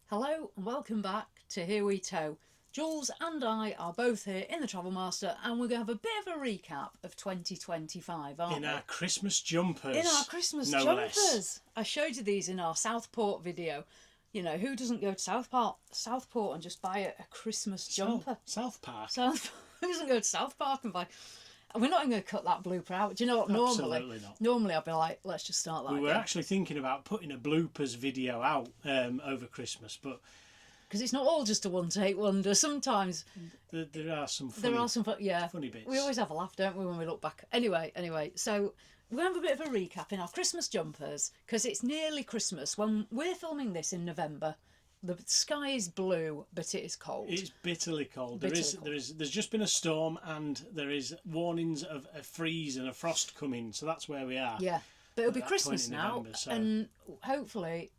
Hello and welcome back to Here We Tow. Jules and I are both here in the Travel Master and we're going to have a bit of a recap of 2025, aren't we? In our Christmas jumpers. In our Christmas no jumpers. Less. I showed you these in our Southport video. You know, who doesn't go to Southport and just buy a Christmas jumper? South Park. Who doesn't go to South Park and buy... We're not even going to cut that blooper out. Do you know what? Absolutely not. Normally I'd be like, let's just start that We were again. actually thinking about putting a bloopers video out over Christmas, but... Because it's not all just a one-take wonder. Sometimes... There are some funny bits. We always have a laugh, don't we, when we look back. Anyway, so we're going to have a bit of a recap in our Christmas jumpers, because it's nearly Christmas. When we're filming this in November, the sky is blue, but it is cold. It's bitterly cold. There's just been a storm, and there is warnings of a freeze and a frost coming, so that's where we are. Yeah, but it'll be Christmas now, November, so. and hopefully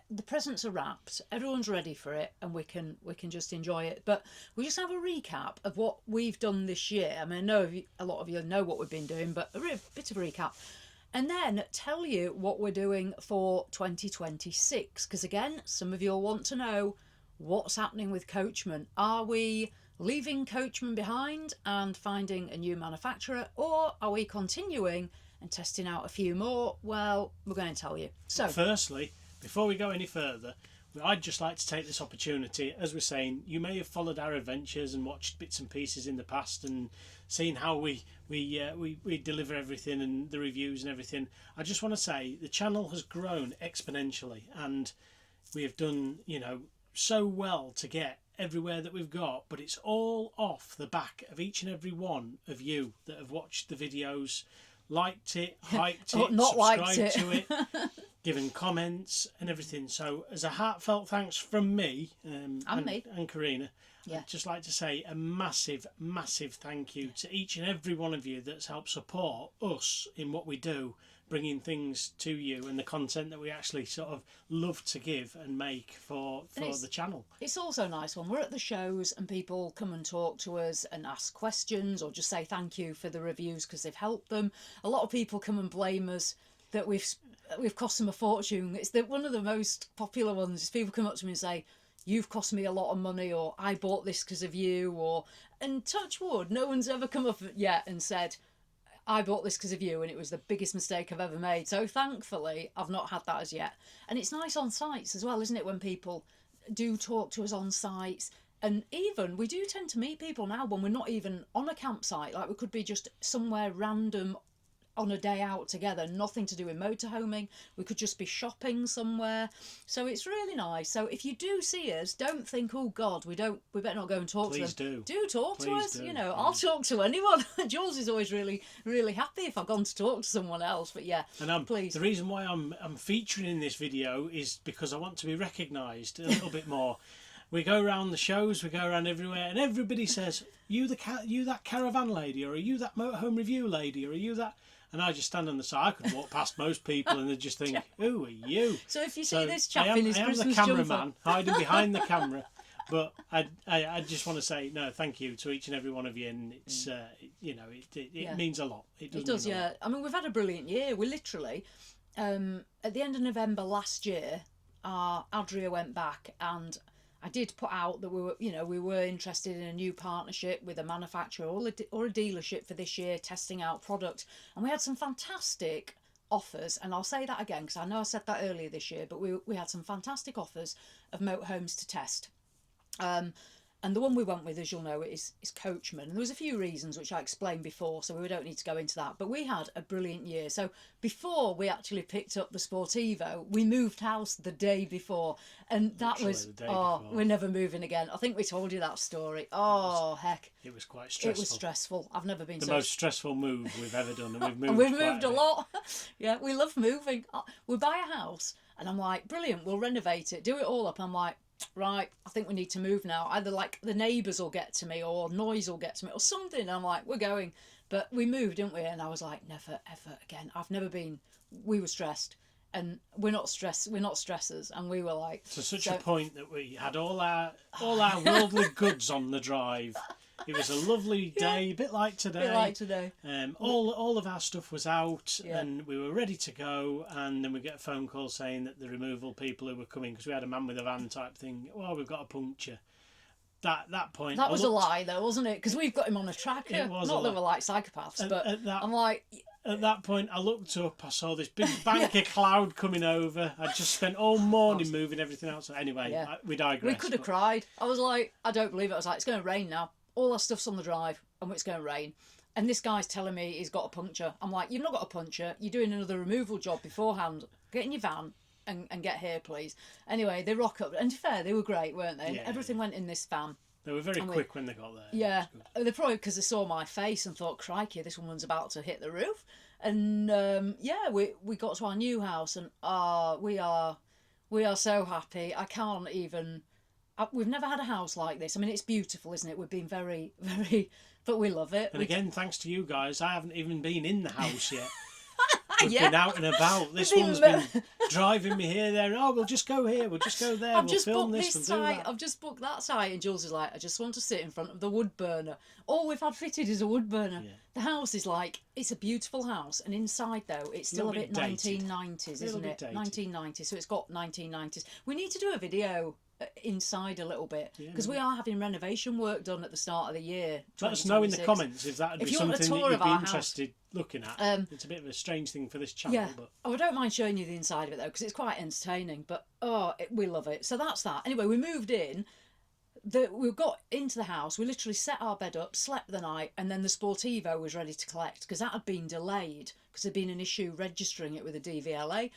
the presents are wrapped, everyone's ready for it, and we can just enjoy it. But we just have a recap of what we've done this year. I mean, I know a lot of you know what we've been doing, but a bit of a recap. And then tell you what we're doing for 2026. Because again, some of you will want to know what's happening with Coachman. Are we leaving Coachman behind and finding a new manufacturer? Or are we continuing and testing out a few more? Well, we're going to tell you. So, firstly, before we go any further, I'd just like to take this opportunity, as we're saying, you may have followed our adventures and watched bits and pieces in the past and seen how we deliver everything and the reviews and everything. I just want to say the channel has grown exponentially, and we have done, so well to get everywhere that we've got, but it's all off the back of each and every one of you that have watched the videos, liked it, hyped it, subscribed to it, given comments and everything. So as a heartfelt thanks from me and Karina, I'd just like to say a massive thank you to each and every one of you that's helped support us in what we do, bringing things to you and the content that we actually sort of love to give and make for the channel. It's also nice when we're at the shows and people come and talk to us and ask questions or just say thank you for the reviews because they've helped them. A lot of people come and blame us that we've cost them a fortune. It's one of the most popular ones is people come up to me and say, you've cost me a lot of money, or I bought this because of you, and touch wood, no one's ever come up yet and said, I bought this because of you and it was the biggest mistake I've ever made. So thankfully, I've not had that as yet. And it's nice on sites as well, isn't it, when people do talk to us on sites. And even, we do tend to meet people now when we're not even on a campsite. Like we could be just somewhere random on a day out together, nothing to do with motorhoming. We could just be shopping somewhere. So it's really nice. So if you do see us, don't think, oh God, we better not go and talk to them. Please do. Do talk to us. Yeah. I'll talk to anyone. Jules is always really, really happy if I've gone to talk to someone else. But yeah, and please. The reason why I'm featuring in this video is because I want to be recognised a little bit more. We go around the shows, we go around everywhere, and everybody says, you that caravan lady, or are you that motorhome review lady, or are you that... And I just stand on the side. I could walk past most people and they just think, who are you? So if you see this chap in his Christmas I am the cameraman jumper hiding behind the camera. But I just want to say, no, thank you to each and every one of you. And it's, it means a lot. It does, yeah. I mean, we've had a brilliant year. We literally, at the end of November last year, our Adria went back and... I did put out that we were interested in a new partnership with a manufacturer or a dealership for this year, testing out product, and we had some fantastic offers. And I'll say that again because I know I said that earlier this year, but we had some fantastic offers of motorhomes to test. And the one we went with, as you'll know, is Coachman. And there was a few reasons which I explained before, so we don't need to go into that. But we had a brilliant year. So before we actually picked up the Sportivo, we moved house the day before. And that was, we're never moving again. I think we told you that story. Heck. It was quite stressful. It was stressful. I've never been the most stressful move we've ever done. And we've moved a lot. Yeah, we love moving. We buy a house and I'm like, brilliant, we'll renovate it, do it all up. I'm like, right, I think we need to move now. Either like the neighbours will get to me or noise will get to me or something. And I'm like, we're going. But we moved, didn't we? And I was like, never, ever again. I've never been. We were stressed. And we're not stressers. And we were like... To such a point that we had all our worldly goods on the drive. It was a lovely day, a bit like today. Bit like today. All of our stuff was out, Yeah. and we were ready to go. And then we get a phone call saying that the removal people who were coming, because we had a man with a van type thing. Well, we've got a puncture. That point. That was a lie, though, wasn't it? Because we've got him on a tracker. It was Not a that lie. we're like psychopaths, but I'm like. At that point, I looked up. I saw this big bank of cloud coming over. I just spent all morning moving everything out. So anyway, we digress. We could have cried. I was like, I don't believe it. I was like, it's going to rain now. All our stuff's on the drive, and it's going to rain. And this guy's telling me he's got a puncture. I'm like, you've not got a puncture. You're doing another removal job beforehand. Get in your van and get here, please. Anyway, they rock up. And to be fair, they were great, weren't they? Yeah. Everything went in this van. They were very quick when they got there. Yeah, they probably because they saw my face and thought, crikey, this woman's about to hit the roof. And we got to our new house, and we are so happy. I can't even. We've never had a house like this. I mean, it's beautiful, isn't it? We've been very, very, but we love it. And again, thanks to you guys, I haven't even been in the house yet. We've Yeah. been out and about. This one's been driving me here, there. Oh, we'll just go here. We'll just go there. I've We'll just film booked this. this We'll do site. that. I've just booked that site, and Jules is like, I just want to sit in front of the wood burner. All we've had fitted is a wood burner. Yeah. The house is like, it's a beautiful house, and inside though, it's still a Little bit bit dated. 1990s, isn't Little bit it? dated. 1990s. So it's got 1990s. We need to do a video inside a little bit because we are having renovation work done at the start of the year. Let us know in the 2026. comments if that would If be you want a something that tour you'd of be our house. interested looking at. It's a bit of a strange thing for this channel, Yeah. but Oh, I don't mind showing you the inside of it though because it's quite entertaining. But we love it. So that's that. Anyway, we moved in. We got into the house. We literally set our bed up, slept the night, and then the Sportivo was ready to collect because that had been delayed because there'd been an issue registering it with the DVLA.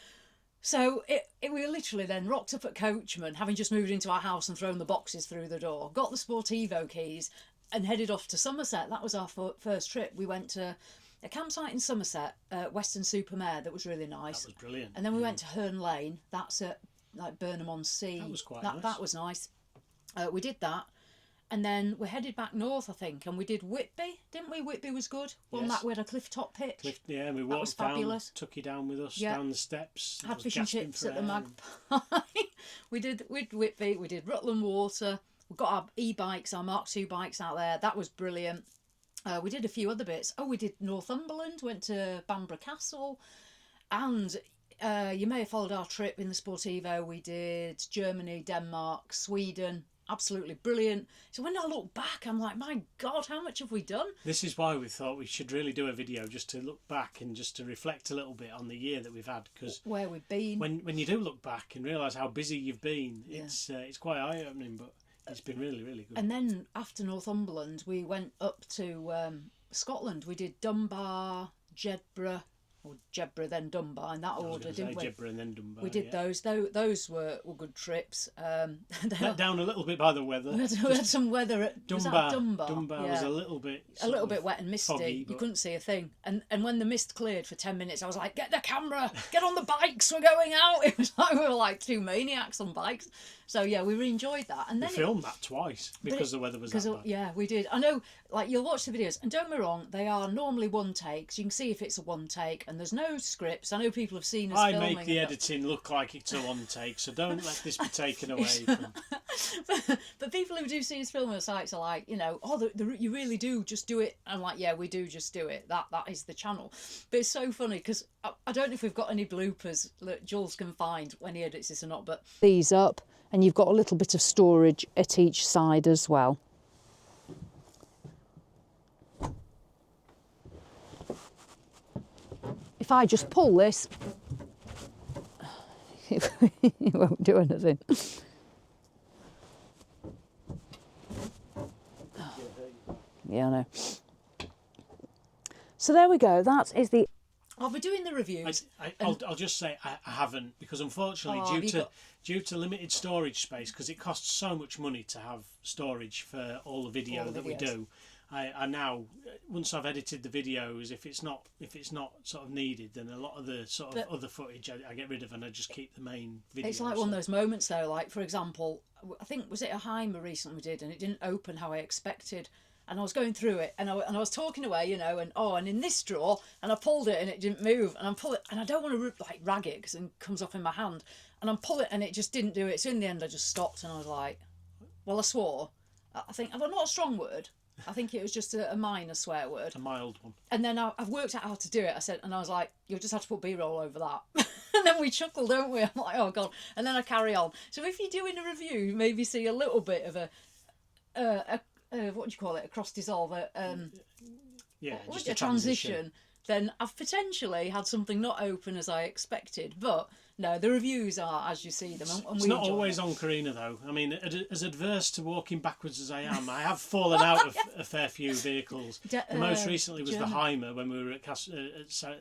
So we literally then rocked up at Coachman, having just moved into our house and thrown the boxes through the door, got the Sportivo keys and headed off to Somerset. That was our first trip. We went to a campsite in Somerset, Western-super-Mare, that was really nice. that was brilliant. And then we went to Herne Lane. That's at like Burnham-on-Sea. That was quite nice. That was nice. We did that. And then we headed back north, I think, and we did Whitby, didn't we? Whitby was good. Well, Yes. we had a cliff top pitch. Yeah, we was walked down, fabulous. took you down with us Yeah. down the steps. I Had was fish and gasping chips for at the air. Magpie. we did Whitby, we did Rutland Water. We got our e-bikes, our Mark II bikes out there. That was brilliant. We did a few other bits. Oh, we did Northumberland, went to Bamburgh Castle. And you may have followed our trip in the Sportivo. We did Germany, Denmark, Sweden. Absolutely brilliant. So when I look back, I'm like, my God, how much have we done? This is why we thought we should really do a video just to look back and just to reflect a little bit on the year that we've had. Because Where we've been. when you do look back and realise how busy you've been, it's quite eye-opening, but it's been really, really good. And then after Northumberland, we went up to Scotland. We did Dunbar, Jedburgh, or Jedburgh then Dunbar in that order, didn't we? Jedburgh and then Dunbar. We did those. Those were good trips. Let down a little bit by the weather. We had some weather at Dunbar. Dunbar. Dunbar Yeah. was a little bit wet and misty. foggy, You but- couldn't see a thing. And when the mist cleared for 10 minutes, I was like, get the camera, get on the bikes, we're going out. It was like we were like two maniacs on bikes. So yeah, we really enjoyed that. And We then filmed that twice because the weather was that bad. yeah, we did. I know, like, you'll watch the videos, and don't get me wrong, they are normally one takes. You can see if it's a one take, and there's no scripts. I know people have seen us I filming. make the and editing look like it's a one take, so don't let this be taken away from... but people who do see us filming the sites are like, you know, you really do just do it. I'm like, yeah, we do just do it. That is the channel. But it's so funny because I don't know if we've got any bloopers that Jules can find when he edits this or not, but these up, and you've got a little bit of storage at each side as well. If I just pull this, it won't do anything. Yeah, I know. So there we go. That is the... I'll be doing the reviews. I'll just say I haven't, because unfortunately, due to limited storage space, because it costs so much money to have storage for all the video that we do, I now, once I've edited the videos, if it's not sort of needed, then a lot of the sort of other footage I get rid of, and I just keep the main video. It's like one of those moments though, like for example, I think, was it a Heimer recently we did, and it didn't open how I expected. And I was going through it, and I was talking away, you know, and in this drawer, and I pulled it, and it didn't move, and I'm pulling, and I don't want to like rag it because it comes off in my hand, and I'm pulling, and it just didn't do it. So in the end, I just stopped, and I was like, well, I swore. I think, well, not a strong word, I think it was just a minor swear word. A mild one. And then I've worked out how to do it. And I was like, you'll just have to put B-roll over that. And then we chuckle, don't we? I'm like, oh God. And then I carry on. So if you're doing a review, you maybe see a little bit of what do you call it? A cross dissolve. Just a transition. Then I've potentially had something not open as I expected. But no, the reviews are as you see them. And it's not always on Carina though. I mean, as adverse to walking backwards as I am, I have fallen out of a fair few vehicles. The most recently was German. the Heimer when we were at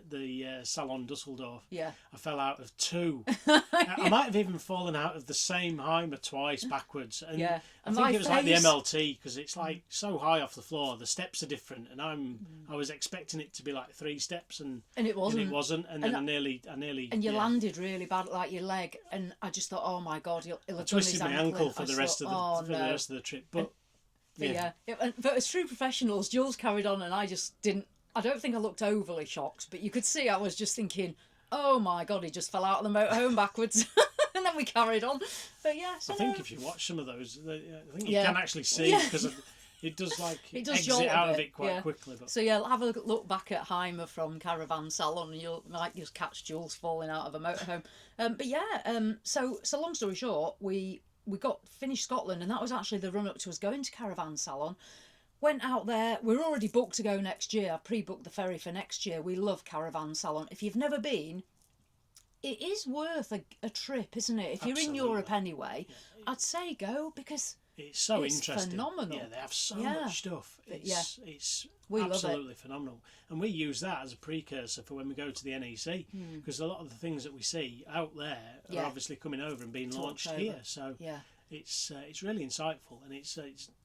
the Salon Dusseldorf. Yeah. I fell out of 2. I might have even fallen out of the same Heimer twice backwards. And Yeah. I think it was like the MLT because it's like so high off the floor. The steps are different, and I was expecting it to be like 3 steps, and it wasn't. And then I nearly. And you landed really bad, like your leg, and I just thought, oh my God, he'll have twisted done his my ankle for the rest of the trip. But but as true professionals, Jules carried on, and I just didn't. I don't think I looked overly shocked, but you could see I was just thinking, oh my God, he just fell out of the motorhome backwards. And then we carried on. But yeah, so I think if you watch some of those, I think you can actually see because it does exit out of it quite quickly. But. So yeah, have a look back at Heimer from Caravan Salon, and you might just catch Jules falling out of a motorhome. But yeah, so long story short, we got finished Scotland, and that was actually the run up to us going to Caravan Salon. Went out there. We're already booked to go next year. I pre-booked the ferry for next year. We love Caravan Salon. If you've never been, it is worth a trip, isn't it? If you're in Europe anyway, I'd say go because it's so interesting. Phenomenal. Yeah, they have so much stuff. It's we absolutely phenomenal, and we use that as a precursor for when we go to the NEC because a lot of the things that we see out there are obviously coming over and being launched here. So it's really insightful, and it's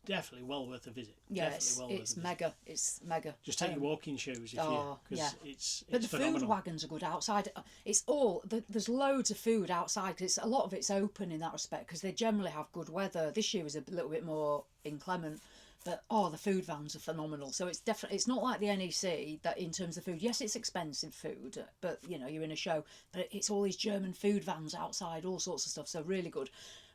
definitely well worth a visit. Yeah, it's mega. It's mega. Just take your walking shoes because it's But the phenomenal. food wagons are good outside. It's there's loads of food outside because a lot of it's open in that respect because they generally have good weather. This year was a little bit more inclement. But the food vans are phenomenal. So it's definitely, it's not like the NEC that in terms of food. Yes, it's expensive food, but you're in a show. But it's all these German food vans outside, all sorts of stuff. So really good.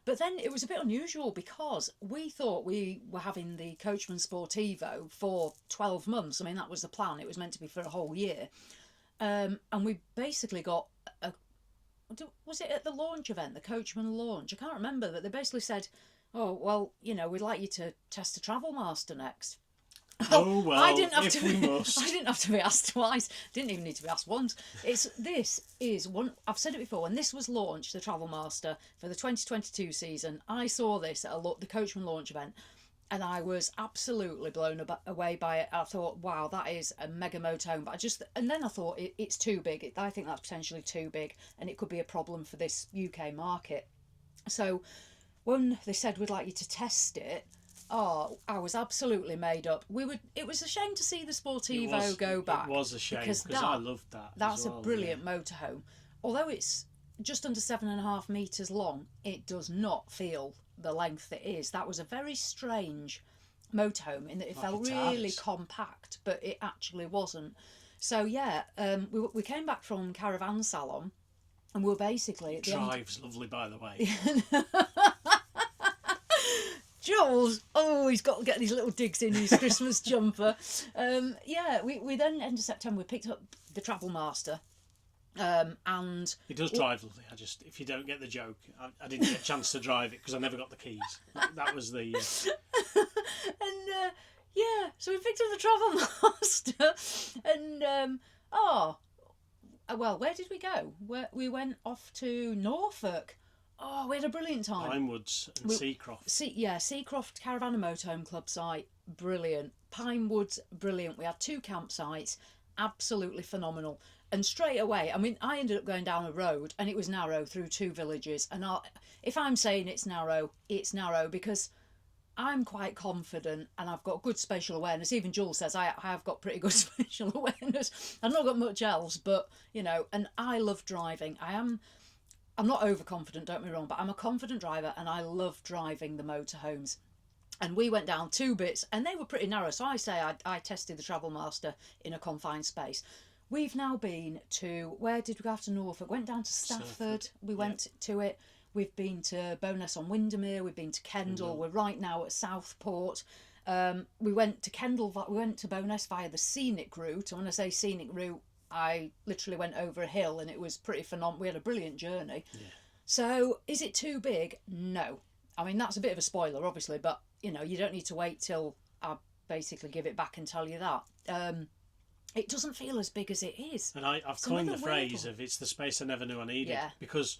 But then it was a bit unusual because we thought we were having the Coachman Sportivo for 12 months. I mean, that was the plan. It was meant to be for a whole year. And we basically got was it at the launch event, the Coachman launch? I can't remember, but they basically said, oh, well, we'd like you to test a Travel Master next. Oh well, I didn't have if we must. I didn't have to be asked twice. Didn't even need to be asked once. This is one. I've said it before. When this was launched, the Travel Master for the 2022 season, I saw this at the Coachman launch event, and I was absolutely blown away by it. I thought, wow, that is a mega motorhome. But and then I thought it's too big. I think that's potentially too big, and it could be a problem for this UK market. So when they said we'd like you to test it. Oh, I was absolutely made up. It was a shame to see the Sportivo go back. It was a shame because I loved that. That's a brilliant motorhome. Although it's just under 7.5 metres long, it does not feel the length it is. That was a very strange motorhome in that it felt really compact, but it actually wasn't. So yeah, we came back from Caravan Salon, and we were basically at the drive's lovely, by the way. Jules, he's got to get these little digs in his Christmas jumper. We then, end of September, we picked up the Travel Master. And he does drive lovely. If you don't get the joke, I didn't get a chance to drive it because I never got the keys. That was the. And so we picked up the Travel Master, and where did we go? We went off to Norfolk. Oh, we had a brilliant time. Pinewoods and Seacroft. Seacroft Caravan and Motorhome Club site, brilliant. Pinewoods, brilliant. We had 2 campsites, absolutely phenomenal. And straight away, I mean, I ended up going down a road and it was narrow through 2 villages. And if I'm saying it's narrow because I'm quite confident and I've got good spatial awareness. Even Jules says I have got pretty good spatial awareness. I've not got much else, but, and I love driving. I'm not overconfident, don't get me wrong, but I'm a confident driver and I love driving the motorhomes. And we went down 2 bits and they were pretty narrow. So I say I tested the Travel Master in a confined space. We've now been to, where did we go after Norfolk? Went down to Stafford. We went to it. We've been to Bowness on Windermere. We've been to Kendal. We're right now at Southport. We went to we went to Bowness via the scenic route. And when I say scenic route, I literally went over a hill, and it was pretty phenomenal. We had a brilliant journey. Yeah. So is it too big? No. I mean, that's a bit of a spoiler, obviously, but you know, you don't need to wait till I basically give it back and tell you that. It doesn't feel as big as it is. And I've coined the phrase of "it's the space I never knew I needed," because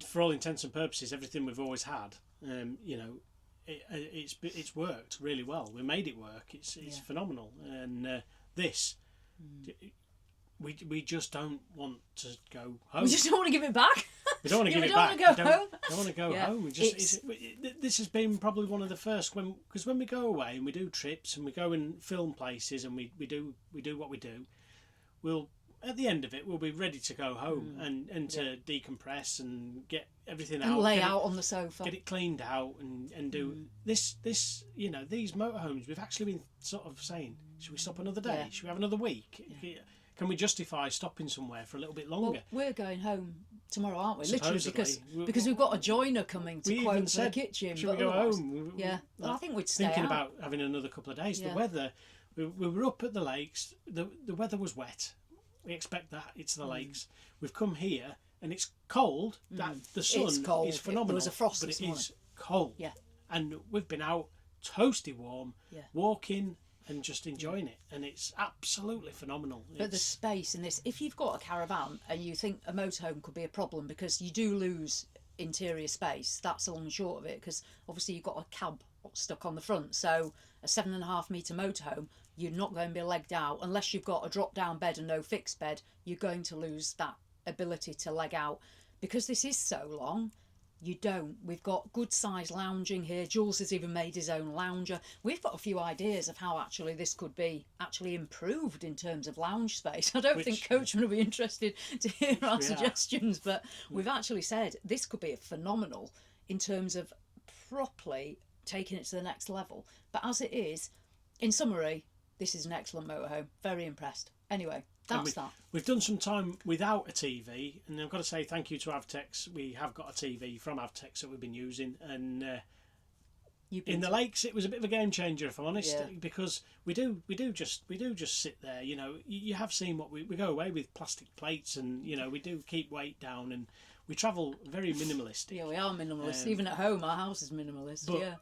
for all intents and purposes, everything we've always had, you know, it's worked really well. We made it work. It's phenomenal. And this, we just don't want to go home. We just don't want to give it back. We don't want to give it back. We don't want to go home. We just, this has been probably one of the first because when we go away and we do trips and we go and film places and we do what we do, we'll at the end of it we'll be ready to go home and to decompress and get everything out, lay out on the sofa, get it cleaned out and do this. You know, these motorhomes, we've actually been sort of saying, should we stop another day? Should we have another week? Can we justify stopping somewhere for a little bit longer? Well, we're going home tomorrow, aren't we? Supposedly. Literally, because we've got a joiner coming to quote the kitchen. Should we go home? Well, I think we'd stay thinking out. about having another couple of days. The weather, we were up at the lakes. The weather was wet. We expect that. It's the lakes. We've come here and it's cold. That the sun is phenomenal. There was a frost but this it morning. is cold. Yeah. And we've been out toasty warm, walking and just enjoying it, and it's absolutely phenomenal. But the space in this, if you've got a caravan and you think a motorhome could be a problem because you do lose interior space, that's the long and short of it, because obviously you've got a cab stuck on the front, so a 7.5 metre motorhome, you're not going to be legged out unless you've got a drop down bed and no fixed bed. You're going to lose that ability to leg out because this is so long. You don't. We've got good size lounging here. Jules has even made his own lounger. We've got a few ideas of how actually this could be actually improved in terms of lounge space. I don't think Coachman will be interested to hear our suggestions, but we've actually said this could be a phenomenal in terms of properly taking it to the next level. But as it is, in summary, this is an excellent motorhome. Very impressed. Anyway, that's that. We've done some time without a TV, and I've got to say thank you to Avtex. We have got a TV from Avtex that we've been using, and in the lakes it was a bit of a game changer, if I'm honest, because we do just sit there. You know, you have seen what we go away with plastic plates, and you know we do keep weight down, and we travel very minimalistic. Yeah, we are minimalist. Even at home, our house is minimalist. But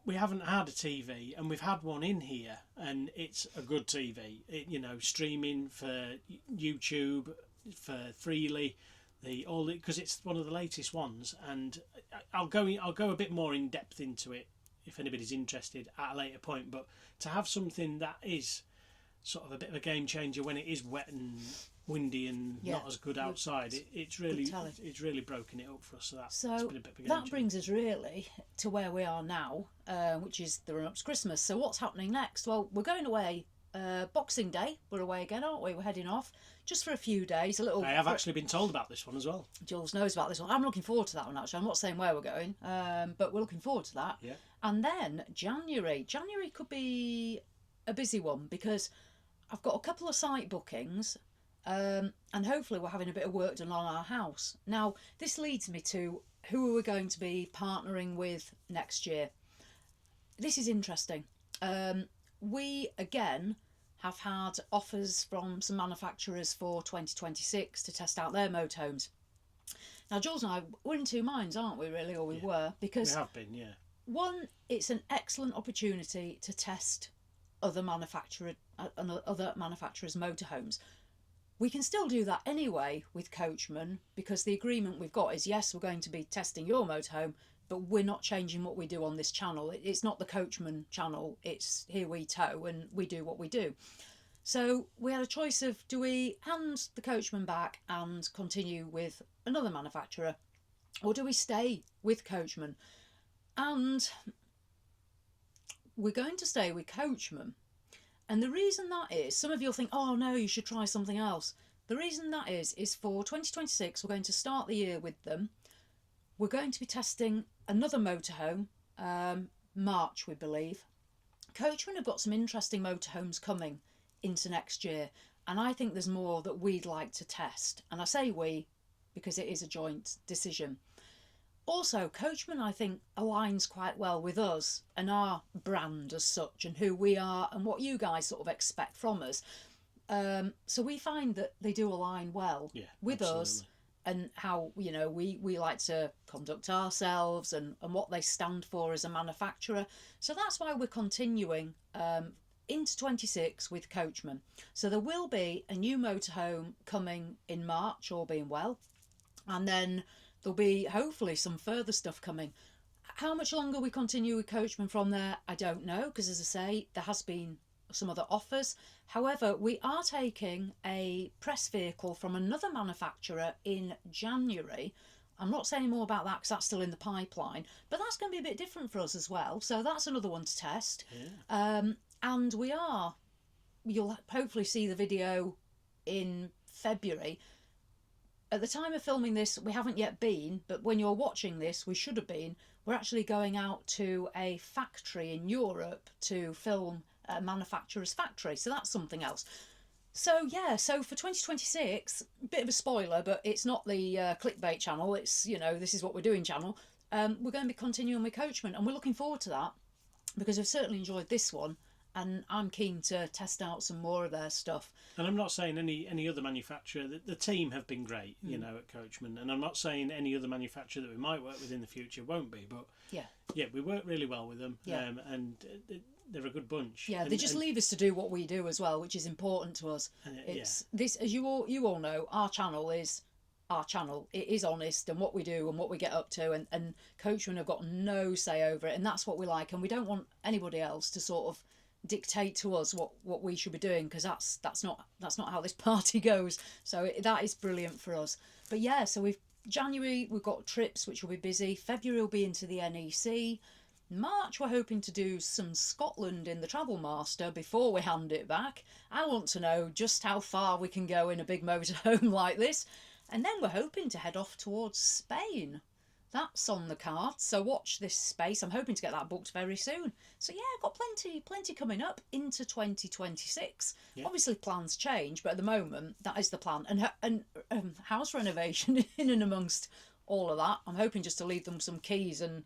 we haven't had a TV, and we've had one in here, and it's a good TV. You know, streaming for YouTube, for Freely, because it's one of the latest ones. And I'll go a bit more in depth into it if anybody's interested at a later point. But to have something that is sort of a bit of a game changer when it is wet and windy and not as good outside, it's really broken it up for us. So that's been a bit of a game changer. Brings us really to where we are now, which is the run up to Christmas. So what's happening next? Well, we're going away Boxing Day. We're away again, aren't we? We're heading off just for a few days. I have actually been told about this one as well. Jules knows about this one. I'm looking forward to that one actually. I'm not saying where we're going, but we're looking forward to that. Yeah. And then January could be a busy one because I've got a couple of site bookings. And hopefully we're having a bit of work done on our house. Now, this leads me to who are we going to be partnering with next year. This is interesting. We, again, have had offers from some manufacturers for 2026 to test out their motorhomes. Now, Jules and I, we're in two minds, aren't we, really? Or we were. Because we have been, yeah. One, it's an excellent opportunity to test other manufacturers' motorhomes. We can still do that anyway with Coachman because the agreement we've got is, yes, we're going to be testing your motorhome, but we're not changing what we do on this channel. It's not the Coachman channel, it's Here We Tow, and we do what we do. So we had a choice of, do we hand the Coachman back and continue with another manufacturer, or do we stay with Coachman? And we're going to stay with Coachman. And the reason that is, some of you'll think, oh no, you should try something else. The reason that is for 2026, we're going to start the year with them. We're going to be testing another motorhome, March, we believe. Coachman have got some interesting motorhomes coming into next year. And I think there's more that we'd like to test. And I say we, because it is a joint decision. also, Coachman, I think, aligns quite well with us and our brand as such, and who we are and what you guys sort of expect from us. So we find that they do align well with us, and how, you know, we like to conduct ourselves, and what they stand for as a manufacturer. So that's why we're continuing into 26 with Coachman. So there will be a new motorhome coming in March, all being well, and then there'll be hopefully some further stuff coming. How much longer we continue with Coachman from there, I don't know, because as I say, there has been some other offers. However, we are taking a press vehicle from another manufacturer in January. I'm not saying more about that because that's still in the pipeline, but that's going to be a bit different for us as well. So that's another one to test. And you'll hopefully see the video in February. At the time of filming this, we haven't yet been, but when you're watching this, we should have been. We're actually going out to a factory in Europe to film a manufacturer's factory, so that's something else. So yeah, so for 2026, bit of a spoiler, but it's not the clickbait channel, it's, you know, this is what we're doing channel. We're going to be continuing with Coachman, and we're looking forward to that, because we've certainly enjoyed this one, and I'm keen to test out some more of their stuff. And I'm not saying any other manufacturer. The team have been great, you know, at Coachman, and I'm not saying any other manufacturer that we might work with in the future won't be, but yeah, we work really well with them, and they're a good bunch. Yeah, they just leave us to do what we do as well, which is important to us. It's this, as you all know, our channel is our channel. It is honest, and what we do and what we get up to, and Coachman have got no say over it, and that's what we like, and we don't want anybody else to sort of dictate to us what we should be doing, because that's not how this party goes. So that is brilliant for us. But yeah, so January we've got trips which will be busy. February will be into the NEC. March we're hoping to do some Scotland in the Travel Master before we hand it back. I want to know just how far we can go in a big motorhome like this, and then we're hoping to head off towards Spain. That's on the card, so watch this space. I'm hoping to get that booked very soon. So yeah, I've got plenty coming up into 2026. Obviously plans change, but at the moment that is the plan. And house renovation in and amongst all of that. I'm hoping just to leave them some keys and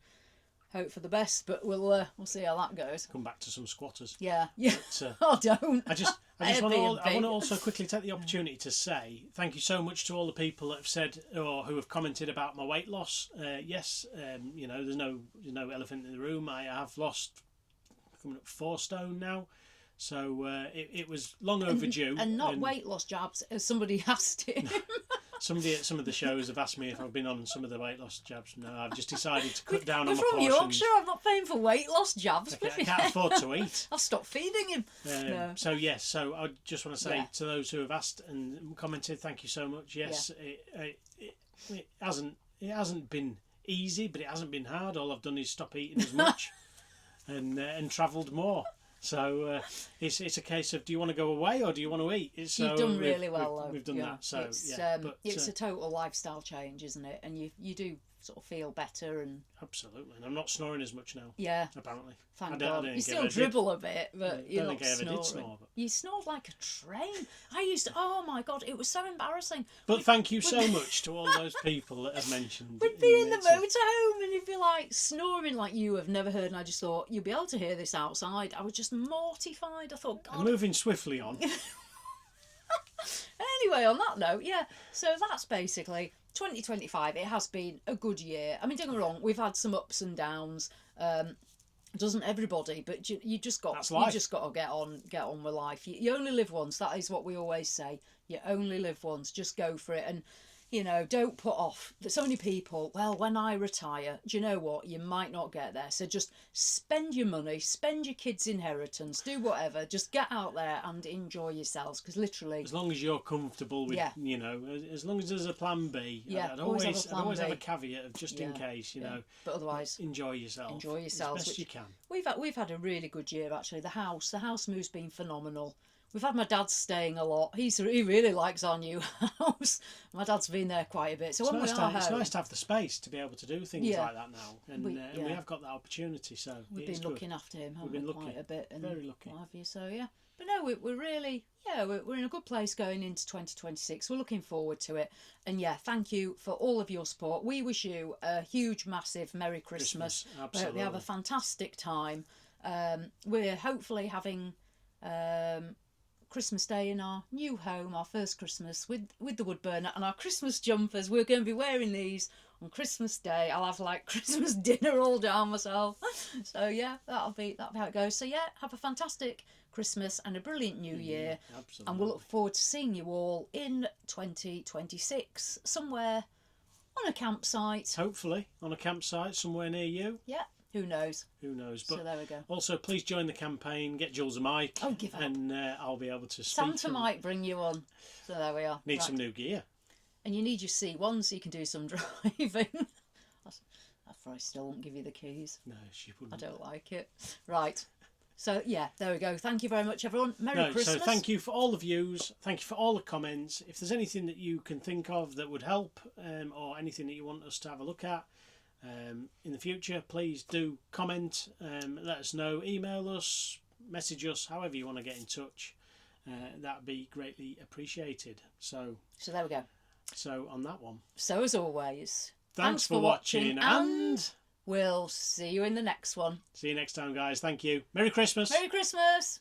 hope for the best, but we'll see how that goes. Come back to some squatters. Yeah. But, I don't. I just want to also quickly take the opportunity to say thank you so much to all the people that have said or who have commented about my weight loss. Yes, you know, there's no elephant in the room. I have lost coming up 4 stone now. So it was long overdue. And not weight loss jabs, as somebody asked him. Somebody at some of the shows have asked me if I've been on some of the weight loss jabs. No, I've just decided to cut down on my portions. We're from Yorkshire, I'm not paying for weight loss jabs. I can't afford to eat. I'll stop feeding him. No. So yes, so I just want to say to those who have asked and commented, thank you so much. Yes, it hasn't been easy, but it hasn't been hard. All I've done is stop eating as much and travelled more. So it's a case of, do you want to go away or do you want to eat? You've done really well, though. We've done that. So it's a total lifestyle change, isn't it? And you do sort of feel better, and absolutely. And I'm not snoring as much now. Yeah, apparently. Thank God. You still dribble a bit, but you're not snoring. I ever did snore. But... You snored like a train. I used to. Oh my God, it was so embarrassing. But thank you so much to all those people that have mentioned. We'd be in the motorhome and you'd be like snoring like you have never heard, and I just thought you'd be able to hear this outside. I was just mortified. I thought, God. I'm moving swiftly on. Anyway, on that note, so that's basically 2025. It has been a good year. I mean, don't get me wrong, we've had some ups and downs. Doesn't everybody? But you just got to get on with life. You only live once. That is what we always say. You only live once. Just go for it, and you know, don't put off. There's so many people, well, when I retire, do you know what? You might not get there. So just spend your money, spend your kids' inheritance, do whatever. Just get out there and enjoy yourselves, because literally... As long as you're comfortable with, you know, as long as there's a plan B. Yeah, I'd always have a caveat of just in case, you know. But otherwise... Enjoy yourself. Enjoy yourselves. As best you can. We've had a really good year, actually. The house move's been phenomenal. We've had my dad staying a lot. He really likes our new house. My dad's been there quite a bit. So when we are home, it's nice to have the space to be able to do things like that now, and we yeah. have got that opportunity. So we've been looking after him, haven't we, quite a bit, and very lucky. what have you. So yeah, but no, we're really we're in a good place going into 2026. We're looking forward to it, and yeah, thank you for all of your support. We wish you a huge, massive Merry Christmas. Absolutely. We hope you have a fantastic time. We're hopefully having Christmas Day in our new home, our first Christmas with the wood burner and our Christmas jumpers. We're going to be wearing these on Christmas Day. I'll have like Christmas dinner all down myself. So yeah, that'll be how it goes. So yeah, have a fantastic Christmas and a brilliant New Year. Absolutely. And we'll look forward to seeing you all in 2026 somewhere on a campsite. Hopefully on a campsite somewhere near you. Yeah. Who knows? Who knows? But so there we go. Also, please join the campaign. Get Jules a mic. Oh, give up. And I'll be able to speak. Santa might bring you on. So there we are. Need some new gear. And you need your C1 so you can do some driving. I still won't give you the keys. No, she wouldn't. I don't like it. Right. So yeah, there we go. Thank you very much, everyone. Merry Christmas. So thank you for all the views. Thank you for all the comments. If there's anything that you can think of that would help, or anything that you want us to have a look at in the future, please do comment. Let us know. Email us, message us, however you want to get in touch. That'd be greatly appreciated. So there we go. So on that one. So as always, thanks for watching, and we'll see you in the next one. See you next time, guys. Thank you. Merry Christmas. Merry Christmas.